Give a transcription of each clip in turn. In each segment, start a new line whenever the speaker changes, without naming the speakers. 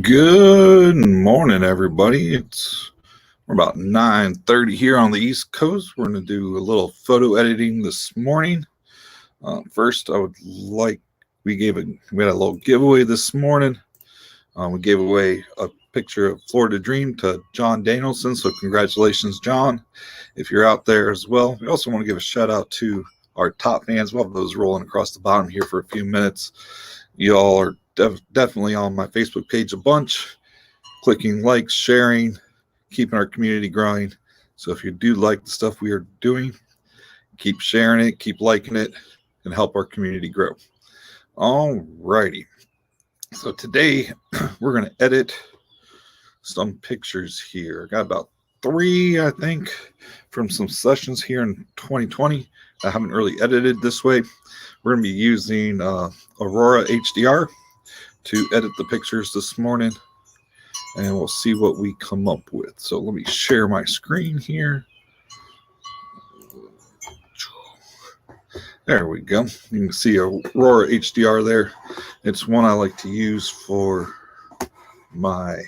Good morning, everybody. We're about 9:30 here on the East Coast. We're going to do a little photo editing this morning. First, we had a little giveaway this morning. We gave away a picture of Florida Dream to John Danielson. So congratulations, John, if you're out there as well. We also want to give a shout out to our top fans. We'll have those rolling across the bottom here for a few minutes. You all are definitely on my Facebook page a bunch, clicking likes, sharing, keeping our community growing. So if you do like the stuff we are doing, keep sharing it, keep liking it, and help our community grow. All righty. So today we're going to edit some pictures here. I got about 3, I think, from some sessions here in 2020. I haven't really edited this way. We're going to be using Aurora HDR to edit the pictures this morning, and we'll see what we come up with. So let me share my screen here. There we go. You can see Aurora HDR there. It's one I like to use for my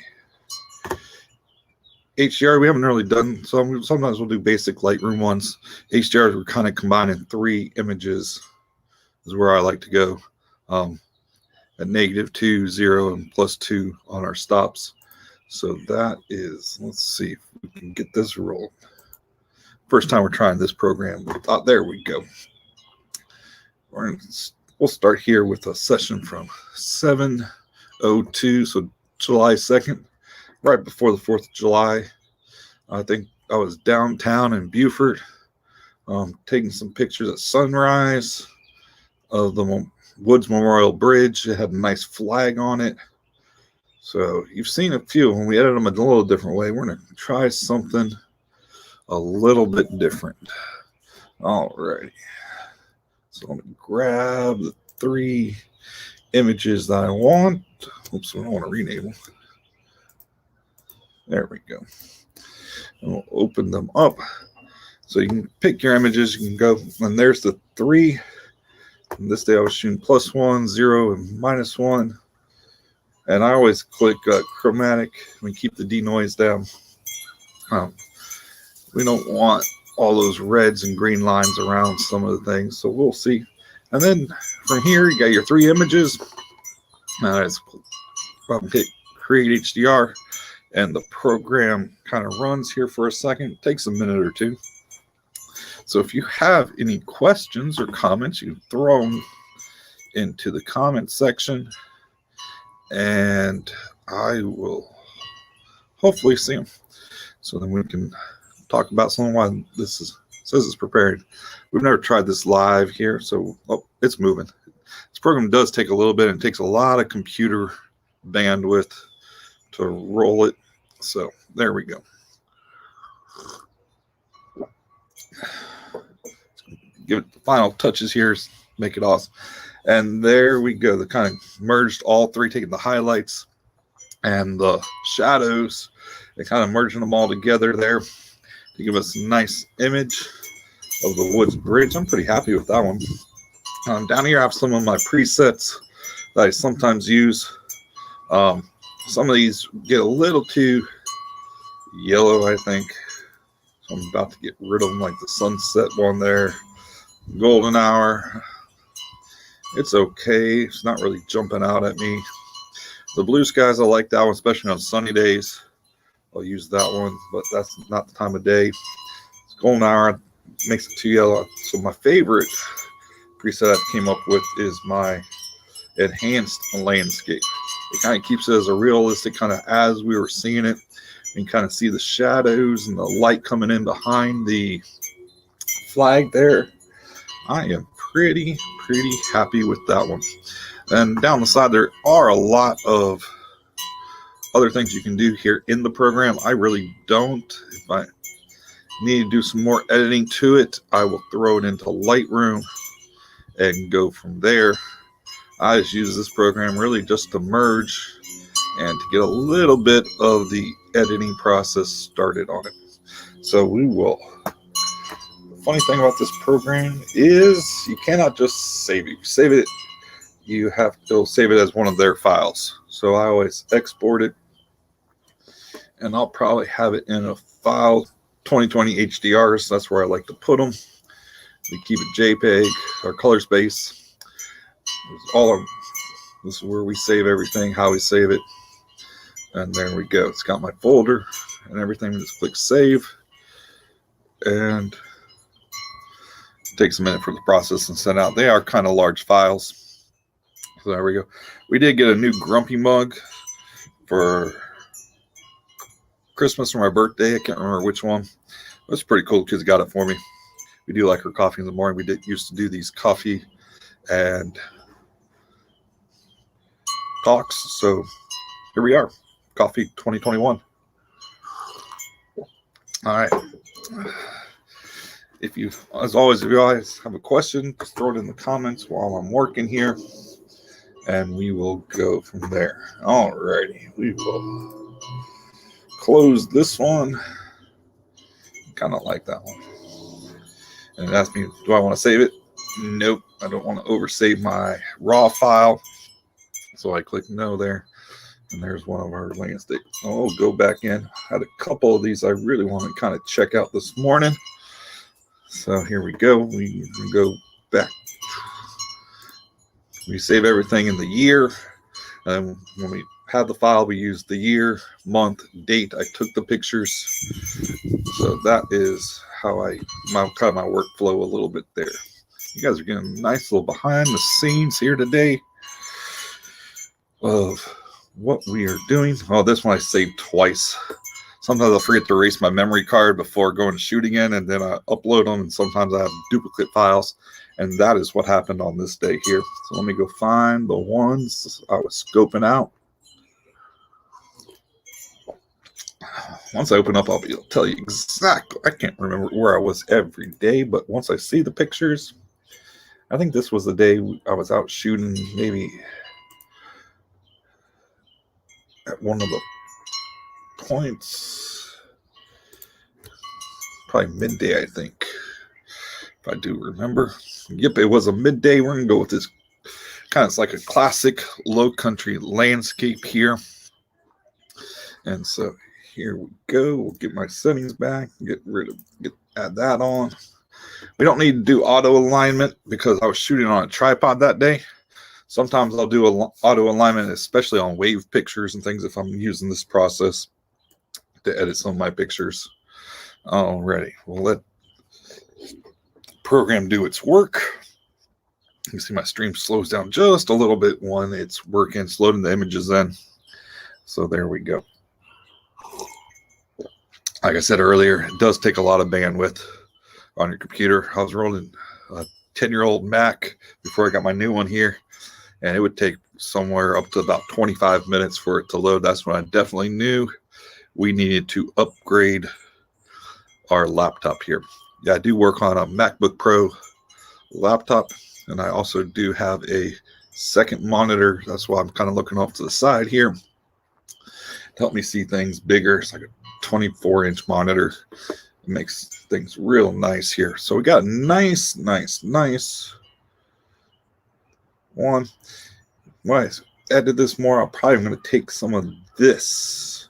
HDR. We haven't really done some. Sometimes we'll do basic Lightroom ones. HDR, we're kind of combining 3 images is where I like to go. At -2, 0, and +2 on our stops. So that is, let's see if we can get this rolling. First time we're trying this program. There we go. We'll start here with a session from 7/02, so July 2nd, right before the 4th of July. I think I was downtown in Beaufort, taking some pictures at sunrise of the Woods Memorial Bridge. It had a nice flag on it. So you've seen a few. When we edit them a little different way, we're going to try something a little bit different. All righty. So let me grab the 3 images that I want. Oops, I don't want to rename them. There we go. And we'll open them up. So you can pick your images. You can go, and there's the 3. And this day I was shooting +1, 0, and -1. And I always click chromatic. We keep the denoise down. We don't want all those reds and green lines around some of the things. So we'll see. And then from here, you got your 3 images. Now let's hit Create HDR. And the program kind of runs here for a second. It takes a minute or 2. So if you have any questions or comments, you can throw them into the comment section, and I will hopefully see them. So then we can talk about something while says it's prepared. We've never tried this live here, so it's moving. This program does take a little bit, and it takes a lot of computer bandwidth to roll it. So there we go. Give it the final touches here, make it awesome. And there we go. They kind of merged all 3, taking the highlights and the shadows and kind of merging them all together there to give us a nice image of the Woods Bridge. I'm pretty happy with that one. Down here I have some of my presets that I sometimes use. Some of these get a little too yellow, I think. So I'm about to get rid of them, like the sunset one there. Golden hour. It's okay. It's not really jumping out at me. The blue skies, I like that one, especially on sunny days. I'll use that one, but that's not the time of day. It's golden hour makes it too yellow. So my favorite preset I came up with is my enhanced landscape. It kind of keeps it as a realistic, kind of as we were seeing it. You can kind of see the shadows and the light coming in behind the flag there. I am pretty happy with that one. And down the side, there are a lot of other things you can do here in the program. I really don't. If I need to do some more editing to it, I will throw it into Lightroom and go from there. I just use this program really just to merge and to get a little bit of the editing process started on it. So we will. The funny thing about this program is you cannot just save it. You save it it'll save it as one of their files. So I always export it, and I'll probably have it in a file 2020 HDRs. That's where I like to put them. We keep it JPEG or color space. This is where we save everything, how we save it. And there we go. It's got my folder and everything. Just click save. And it takes a minute for the process and send out. They are kind of large files. So there we go. We did get a new Grumpy mug for Christmas or my birthday. I can't remember which one. It was pretty cool. Kids got it for me. We do like our coffee in the morning. We used to do these coffee and talks. So here we are. Coffee 2021. All right. As always, if you guys have a question, just throw it in the comments while I'm working here, and we will go from there. All righty. We will close this one. Kind of like that one. And it asked me, do I want to save it? Nope. I don't want to oversave my raw file. So I click no there. And there's one of our landscapes. I'll go back in. I had a couple of these I really want to kind of check out this morning. So here we go. We can go back. We save everything in the year. And when we have the file, we use the year, month, date I took the pictures. So that is how my workflow a little bit there. You guys are getting a nice little behind the scenes here today of what we are doing. Oh, this one I saved twice. Sometimes I'll forget to erase my memory card before going to shoot again, and then I upload them, and sometimes I have duplicate files, and that is what happened on this day here. So let me go find the ones I was scoping out. Once I open up, I'll be able to tell you exactly. I can't remember where I was every day, but once I see the pictures, I think this was the day I was out shooting, maybe at one of the points, probably midday, I think, if I do remember. Yep, it was a midday. We're gonna go with this kind of like a classic low country landscape here. And so here we go. We'll get my settings back, add that on. We don't need to do auto alignment because I was shooting on a tripod that day. Sometimes I'll do auto alignment, especially on wave pictures and things if I'm using this process to edit some of my pictures. Alrighty, we'll let the program do its work. You can see my stream slows down just a little bit when it's working, it's loading the images in. So there we go. Like I said earlier, it does take a lot of bandwidth on your computer. I was rolling a 10-year-old Mac before I got my new one here, and it would take somewhere up to about 25 minutes for it to load. That's when I definitely knew we needed to upgrade our laptop here. Yeah, I do work on a MacBook Pro laptop, and I also do have a second monitor. That's why I'm kind of looking off to the side here to help me see things bigger. It's like a 24-inch monitor. It makes things real nice here. So we got a nice one. When I edit this more, I'm probably going to take some of this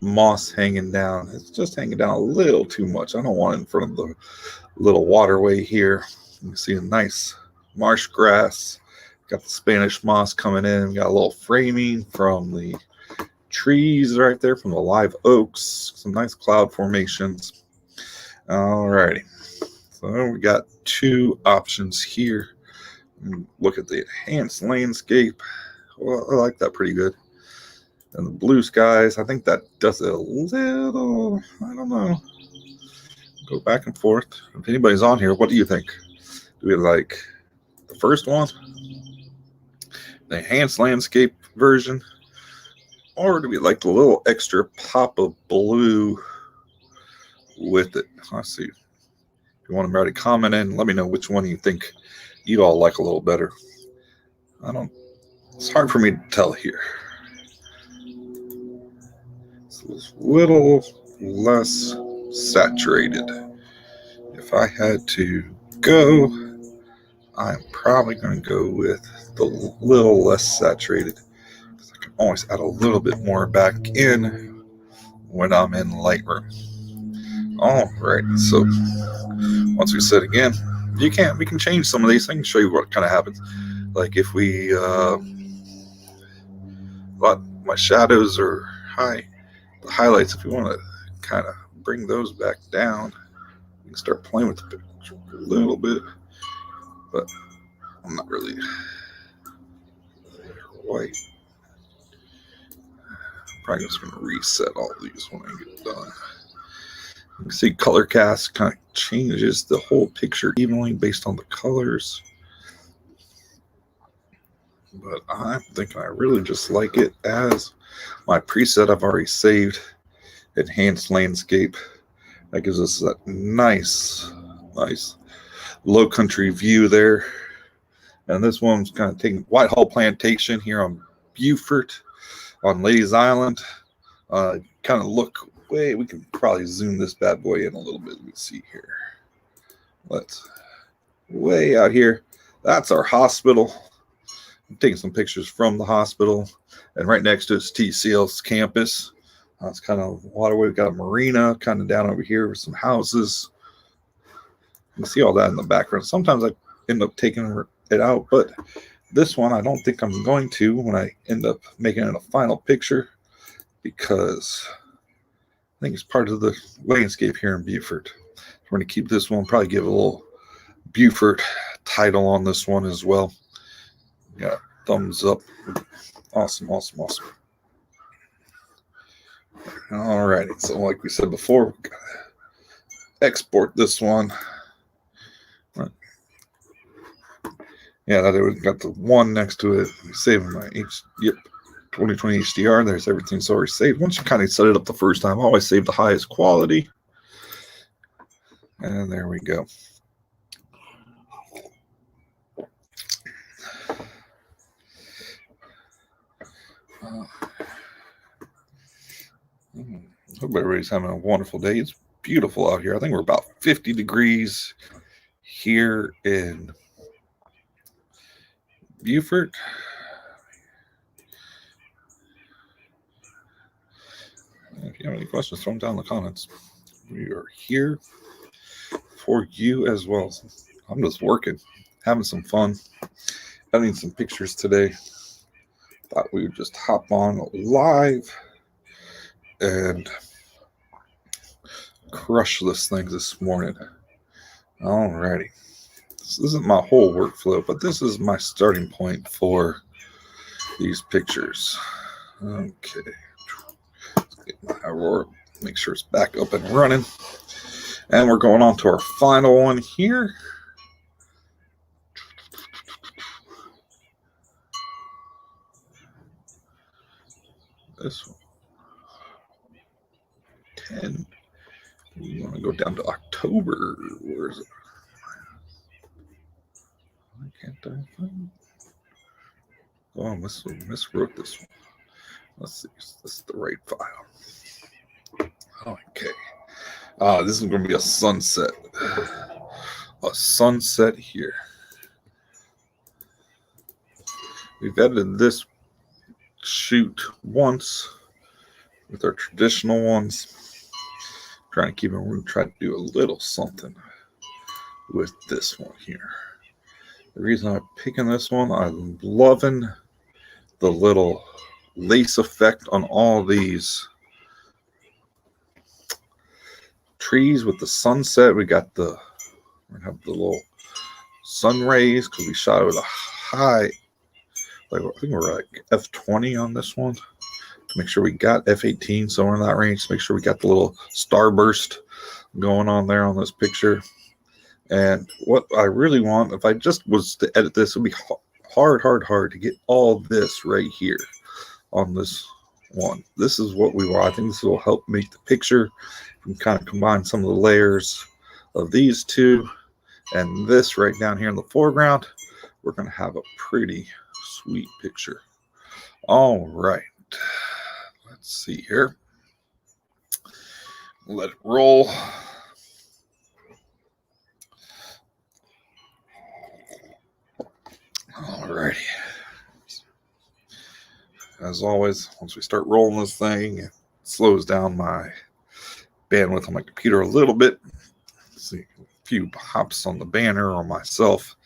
moss hanging down. It's just hanging down a little too much. I don't want it in front of the little waterway here. You can see a nice marsh grass. Got the Spanish moss coming in. Got a little framing from the trees right there, from the live oaks. Some nice cloud formations. Alrighty. So we got two options here. Look at the enhanced landscape. Well, I like that pretty good. And the blue skies, I think that does it a little, I don't know. Go back and forth. If anybody's on here, what do you think? Do we like the first one, the enhanced landscape version, or do we like the little extra pop of blue with it? Let's see. If you want to write a comment in, let me know which one you think you all like a little better. It's hard for me to tell here. It's a little less saturated. If I had to go, I'm probably going to go with the little less saturated, because I can always add a little bit more back in when I'm in Lightroom. All right, so once we set again, we can change some of these things, show you what kind of happens. Like if we, my shadows are high, the highlights, if we want to kind of bring those back down, you can start playing with the picture a little bit, but I'm not really quite. I'm probably just going to reset all these when I get done. You can see color cast kind of changes the whole picture evenly based on the colors. But I'm thinking I really just like it as my preset I've already saved, Enhanced Landscape. That gives us that nice low country view there. And this one's kind of taking Whitehall Plantation here on Beaufort on Ladies Island. Kind of look way, we can probably zoom this bad boy in a little bit. Let me see here. Let's way out here. That's our hospital. I'm taking some pictures from the hospital, and right next to it's TCL's campus. It's kind of waterway. We've got a marina kind of down over here with some houses. You can see all that in the background. Sometimes I end up taking it out, but this one I don't think I'm going to when I end up making it a final picture, because I think it's part of the landscape here in Beaufort. We're going to keep this one, probably give a little Beaufort title on this one as well. Got thumbs up. Awesome. All righty. So like we said before, we gotta export this one. Right. Yeah, that got the one next to it. Saving my 2020 HDR. There's everything's already saved. Once you kind of set it up the first time, I always save the highest quality. And there we go. Hope everybody's having a wonderful day. It's beautiful out here. I think we're about 50 degrees here in Beaufort. If you have any questions, throw them down in the comments. We are here for you as well. I'm just working, having some fun, editing some pictures today. Thought we would just hop on live and crush this thing this morning. Alrighty. This isn't my whole workflow, but this is my starting point for these pictures. Okay. Let's get my Aurora, make sure it's back up and running. And we're going on to our final one here. This one. 10. We want to go down to October. Where is it? Why can't I find it? Oh, I miswrote this one. Let's see if this is the right file. Okay. This is going to be a sunset. A sunset here. We've edited this shoot once with our traditional ones. Trying to keep it, we're going to try to do a little something with this one here. The reason I'm picking this one, I'm loving the little lace effect on all these trees with the sunset. We're going to have the little sun rays because we shot it with a high, like I think we're like F20 on this one, to make sure we got F18 somewhere in that range, to make sure we got the little starburst going on there on this picture. And what I really want, if I just was to edit this, it would be hard to get all this right here on this one. This is what we want. I think this will help make the picture. We can kind of combine some of the layers of these two and this right down here in the foreground. We're going to have a pretty sweet picture. All right. Let's see here. Let it roll. righty. As always, once we start rolling this thing, it slows down my bandwidth on my computer a little bit. See a few hops on the banner or myself.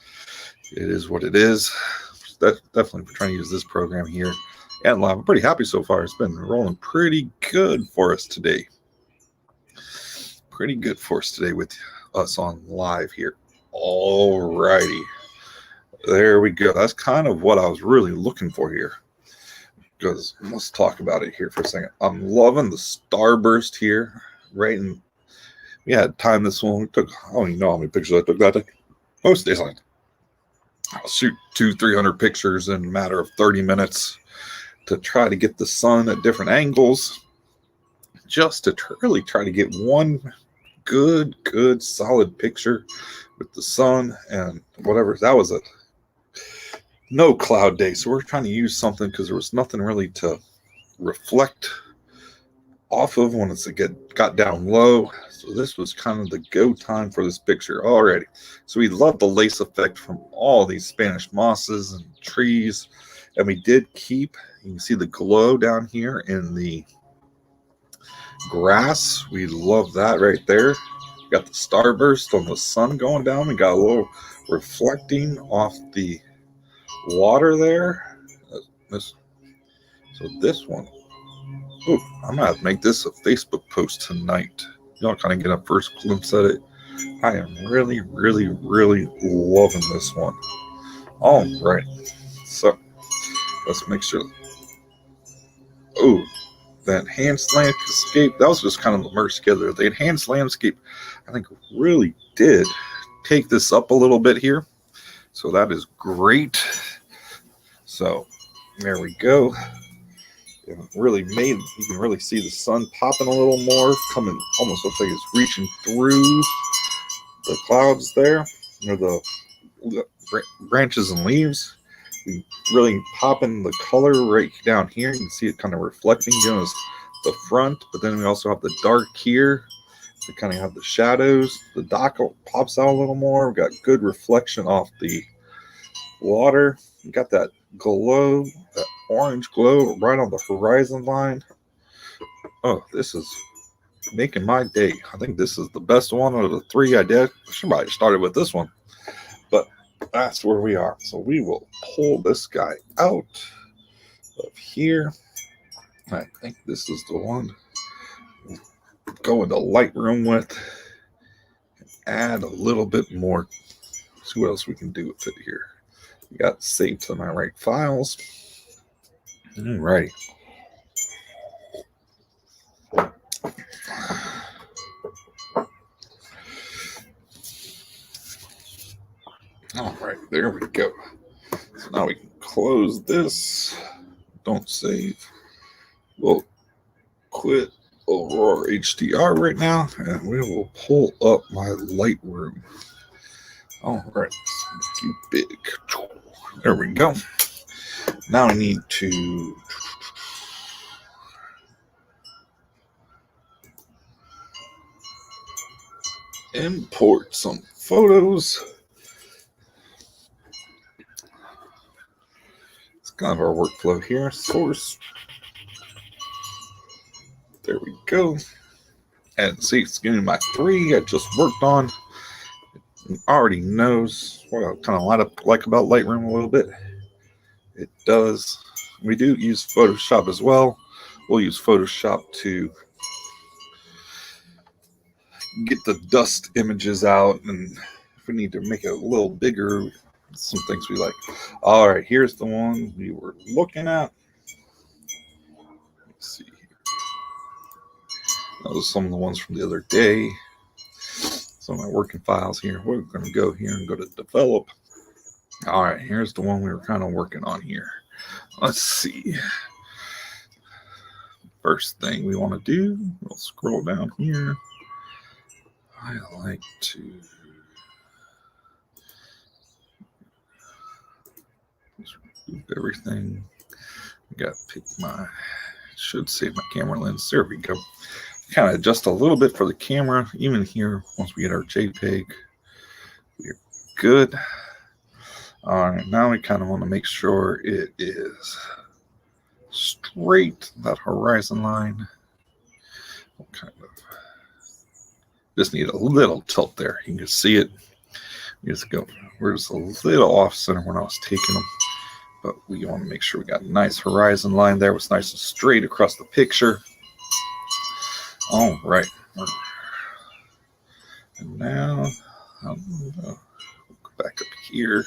It is what it is. Definitely trying to use this program here and live. I'm pretty happy so far. It's been rolling pretty good for us today. Pretty good for us today with us on live here. All righty. There we go. That's kind of what I was really looking for here. Because let's talk about it here for a second. I'm loving the starburst here. Right, and we had time this one. We took, I don't even know how many pictures I took that day. Most days I'll shoot 200-300 pictures in a matter of 30 minutes to try to get the sun at different angles, just to really try to get one good solid picture with the sun and whatever. That was a no cloud day, so we're trying to use something because there was nothing really to reflect off of when it got down low. So this was kind of the go time for this picture already. So we love the lace effect from all these Spanish mosses and trees, and we did keep, you can see the glow down here in the grass. We love that right there. Got the starburst on the sun going down. We got a little reflecting off the water there. So this one, ooh, I'm gonna have to make this a Facebook post tonight. Y'all kind of get a first glimpse at it. I am really loving this one. All right, so let's make sure. Oh, the enhanced landscape, that was just kind of merged together. The enhanced landscape, I think, really did take this up a little bit here. So that is great. So there we go. It really made, you can really see the sun popping a little more, coming, almost looks like it's reaching through the clouds there, or the branches and leaves. We really popping the color right down here. You can see it kind of reflecting against the front, but then we also have the dark here. We kind of have the shadows. The dock pops out a little more. We've got good reflection off the water. We got that glow, that orange glow right on the horizon line. Oh, this is making my day. I think this is the best one out of the three I did. I should probably started with this one, but that's where we are. So we will pull this guy out of here. I think this is the one. Go into Lightroom with, add a little bit more. See what else we can do with it here. We got saved to my right files. Alrighty. All right, there we go. So now we can close this. Don't save. We'll quit Aurora HDR right now, and we will pull up my Lightroom. All right, too big. There we go. Now I need to import some photos. It's kind of our workflow here. Source. There we go. And see, it's giving me my 3 I just worked on. It already knows what I kind of like about Lightroom a little bit. It does. We do use Photoshop as well. We'll use Photoshop to get the dust images out, and if we need to make it a little bigger, some things we like. All right, here's the one we were looking at. Let's see. Those are some of the ones from the other day. Some of my working files here. We're going to go here and go to develop. All right, here's the one we were kind of working on here. Let's see. First thing we want to do, we'll scroll down here. I like to just remove everything. Got to pick my, should save my camera lens. There we go. Kind of adjust a little bit for the camera. Even here, once we get our JPEG, we're good. All right, now we kind of want to make sure it is straight, that horizon line. We'll kind of just need a little tilt there. You can see it. We just go, we're just a little off center when I was taking them, but we want to make sure we got a nice horizon line there. It was nice and straight across the picture. All right. And now we'll go back up here.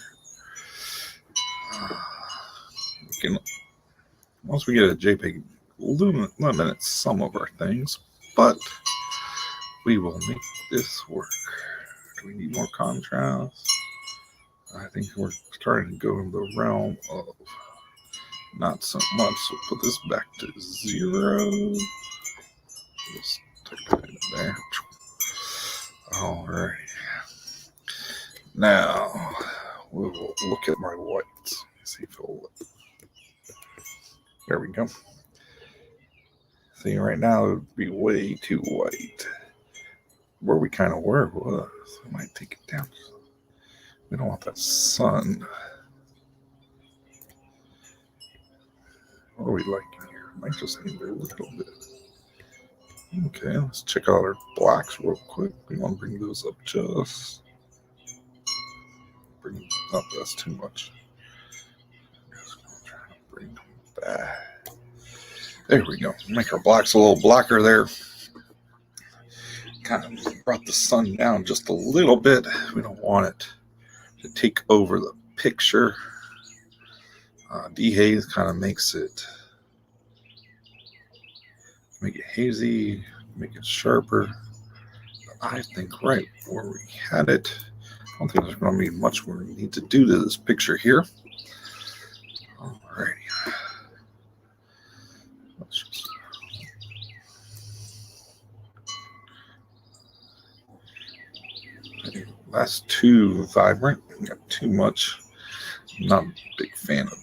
Once we get a JPEG, limit some of our things, but we will make this work. Do we need more contrast? I think we're starting to go in the realm of not so much. So put this back to 0. Just type that in there. Alright. Now we'll look at my whites. See if it'll. There we go. See, right now it would be way too white. Where we kind of were was, I might take it down. We don't want that sun. What are we liking here? Might just need a little bit. Okay, let's check out our blacks real quick. We want to bring those up just. Bring up, that's too much. Just gonna try to bring them back. There we go. Make our blacks a little blacker there. Kind of brought the sun down just a little bit. We don't want it to take over the picture. Dehaze kind of makes it, make it hazy, make it sharper. But I think right where we had it, I don't think there's going to be much we need to do to this picture here. Alrighty. Let's just, that's too vibrant. We got too much. I'm not a big fan of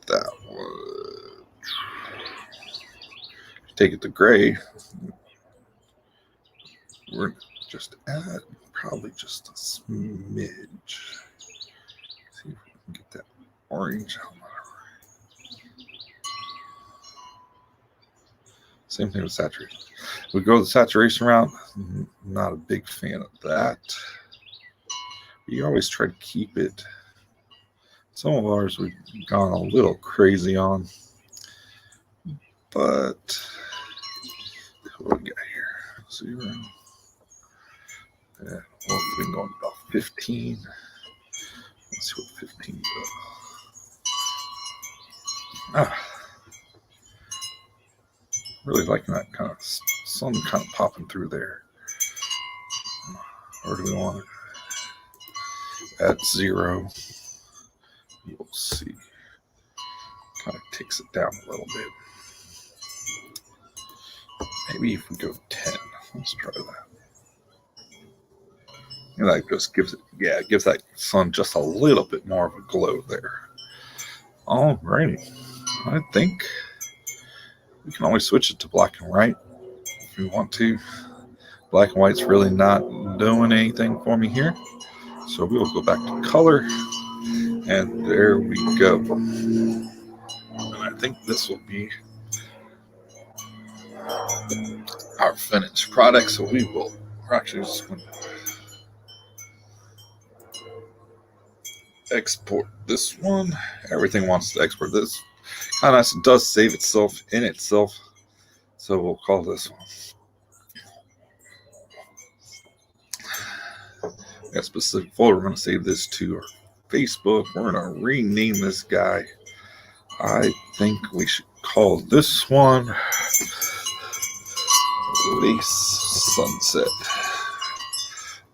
that one. Take it to gray. We're just add probably just a smidge. See if we can get that orange out. Same thing with saturation. We go the saturation route. Not a big fan of that. We always try to keep it. Some of ours we've gone a little crazy on, but what do we got here? 0. Yeah, well, we've been going about 15. Let's see what 15 does. Really liking that kind of sun kind of popping through there. Or do we want it at 0? You'll see. Kind of takes it down a little bit. Maybe if we go 10, let's try that. And that just gives it, yeah, it gives that sun just a little bit more of a glow there. Alrighty. I think we can always switch it to black and white if we want to. Black and white's really not doing anything for me here. So we will go back to color. And there we go. And I think this will be our finished product. So we're actually just going to export this one. Everything wants to export this. Kind of does save itself in itself. So we'll call this one. Got a specific folder. We're going to save this to our Facebook. We're going to rename this guy. I think we should call this one Lace Sunset.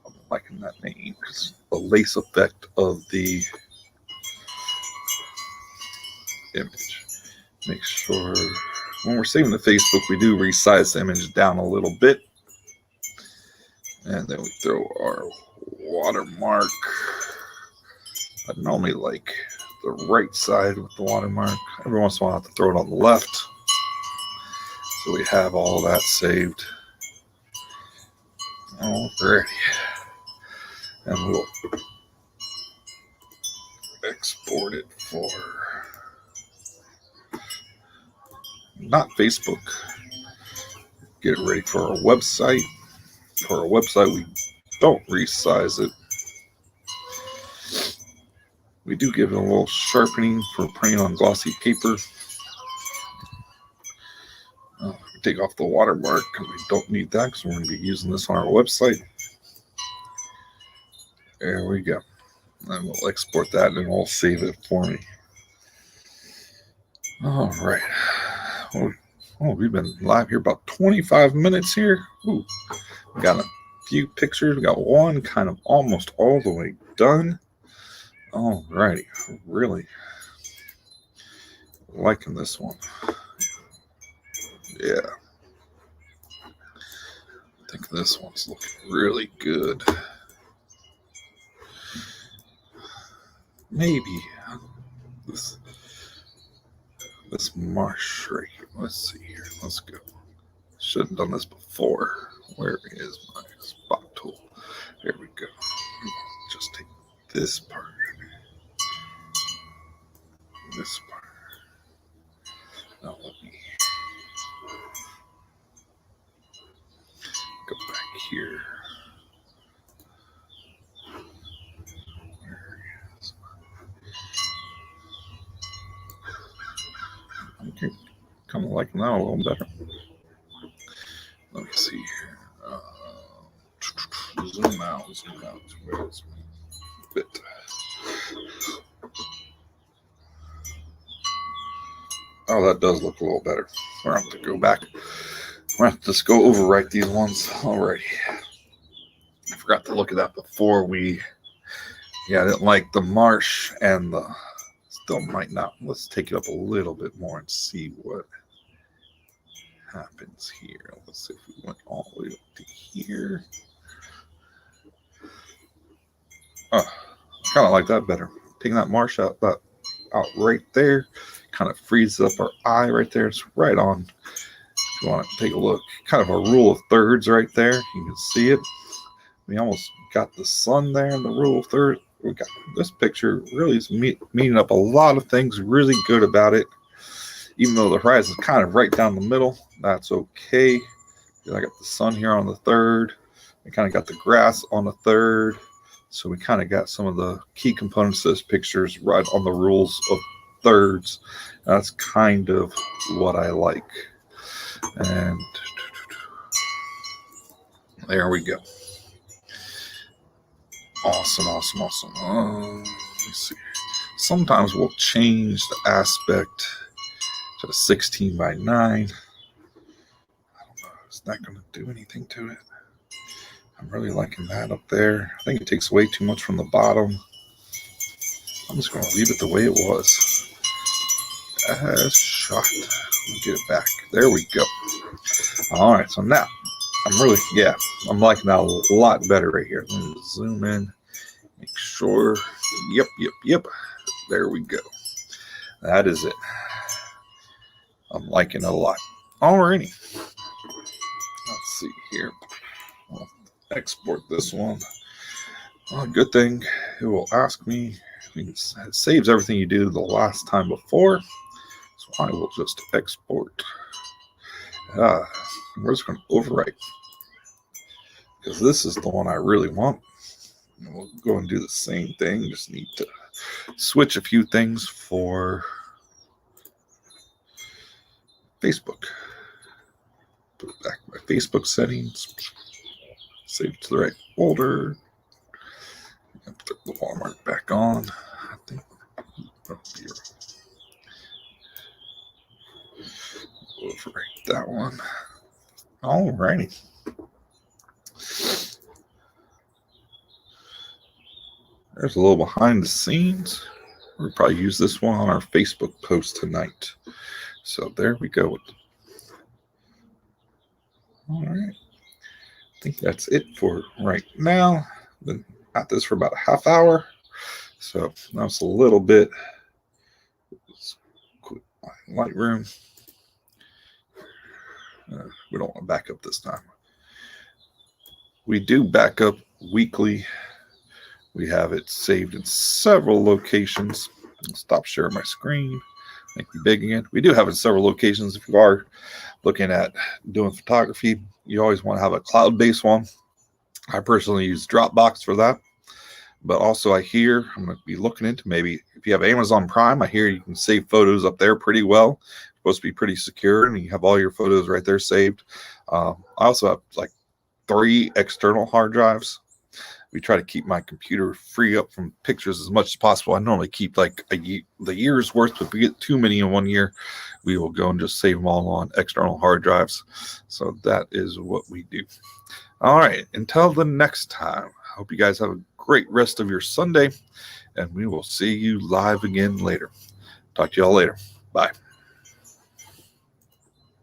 I'm liking that name because the lace effect of the image. Make sure when we're saving the Facebook, we do resize the image down a little bit. And then we throw our watermark. I normally like the right side with the watermark. Every once in a while I have to throw it on the left. So we have all that saved. Alrighty. And we'll export it for not Facebook. Get it ready for our website. For our website, we don't resize it. We do give it a little sharpening for printing on glossy paper. Take off the watermark because we don't need that because we're going to be using this on our website. There we go. And we'll export that and it'll save it for me. All right. Oh, we've been live here about 25 minutes here. Ooh, we got a few pictures. We got one kind of almost all the way done. All righty. Really liking this one. Yeah. I think this one's looking really good. Maybe this marsh right here. Let's see here. Let's go. Should have done this before. Where is my spot tool? There we go. Just take this part. This part. Now let me go back here. Where is my... Okay, kind of liking that a little better. Let me see here. Zoom out. Where's my bit? Oh, that does look a little better. We're going to have to go back. We're going to have to just go overwrite these ones. Alrighty. I forgot to look at that before we... Yeah, I didn't like the marsh and the... Still might not. Let's take it up a little bit more and see what happens here. Let's see if we went all the way up to here. Oh, I kind of like that better. Taking that marsh out right there. Kind of frees up our eye right there. It's right on. If you want to take a look, kind of a rule of thirds right there. You can see it. We almost got the sun there in the rule of thirds. We got this picture really is meeting up a lot of things really good about it. Even though the horizon is kind of right down the middle, that's okay. I got the sun here on the third. I kind of got the grass on the third. So we kind of got some of the key components of this picture right on the rules of thirds. That's kind of what I like. And there we go. Awesome. Let me see. Sometimes we'll change the aspect to 16 by 9. I don't know. Is that going to do anything to it? I'm really liking that up there. I think it takes way too much from the bottom. I'm just going to leave it the way it was. As shot. We'll get it back. There we go. All right, so now I'm liking that a lot better right here. Let me zoom in, make sure. Yep. There we go. That is it. I'm liking it a lot. Alrighty. Let's see here. I'll export this one. Well, good thing it will ask me. It saves everything you did the last time before. So I will just export. We're just going to overwrite because this is the one I really want. And we'll go and do the same thing. Just need to switch a few things for Facebook. Put it back in my Facebook settings. Save it to the right folder. And put the watermark back on. I think that'll be right. Overwrite that one. Alrighty. There's a little behind the scenes. We'll probably use this one on our Facebook post tonight. So there we go. All right. I think that's it for right now. Been at this for about a half hour. So that's a little bit. Let's quit my Lightroom. We don't want to back up this time. We do back up weekly We have it saved in several locations. I'll stop sharing my screen. Make it big again. We do have it in several locations. If you are looking at doing photography, you always want to have a cloud-based one. I personally use Dropbox for that. But also I hear, I'm going to be looking into maybe if you have Amazon Prime, I hear you can save photos up there pretty well. It's supposed to be pretty secure, and you have all your photos right there saved. I also have like 3 external hard drives. We try to keep my computer free up from pictures as much as possible. I normally keep like the year's worth, but if we get too many in one year, we will go and just save them all on external hard drives. So that is what we do. All right, until the next time, I hope you guys have a great rest of your Sunday, and we will see you live again later. Talk to y'all later. Bye.